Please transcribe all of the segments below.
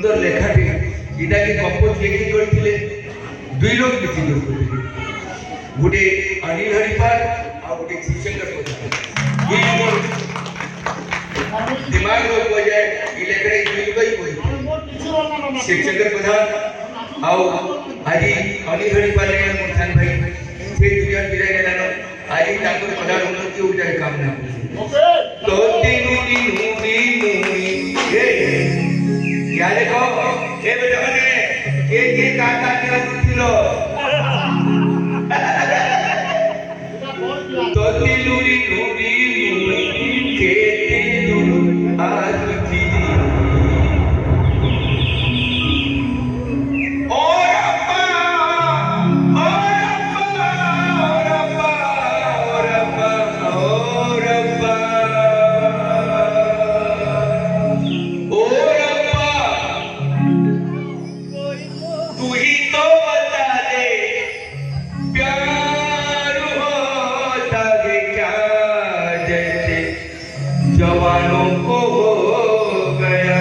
सुंदर लेखाटे इटा के कंपोज लिखि करथिले दुई लोग लिखि करथिले गोटे अनिल हरिपाल आ गोटे शिवशंकर प्रधान दुई लोग दिमाग रो को जाए ई लेखरे दुई लोग ही कोई शिवशंकर प्रधान आओ आज अनिल हरिपाल ने मुरखान भाई से दुनिया बिराय गेलानो आज ताकर प्रधान उन्नति उठाय कामना तो तीनू तीनू ए क्या देखो ए बेटा माने के काका के उठिलो तो तीनू तीनू के तीनू आज जी जवानों को हो गया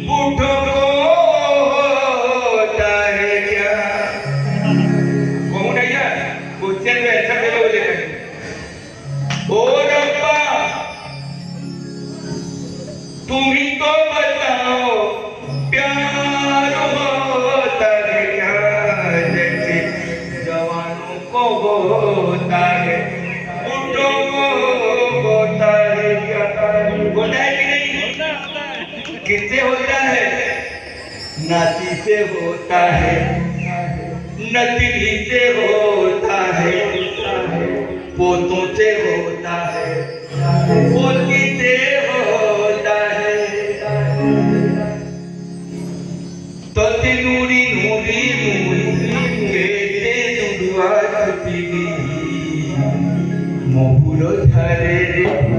बूढ़ों को होता है क्या कौन है यार क्वेश्चन में ऐसा मेरे बोले ओ रब्बा तुम ही तो बताओ प्यार होता है क्या जैसे जवानों को होता है बूढ़ों को होता है क्या होता है कि नहीं किससे होता है नाती से होता है नतीनी से होता है पोतों से होता है पोती से होता है तो नूरी नूरी नूरी के दुआ छुपी महुर धरे रे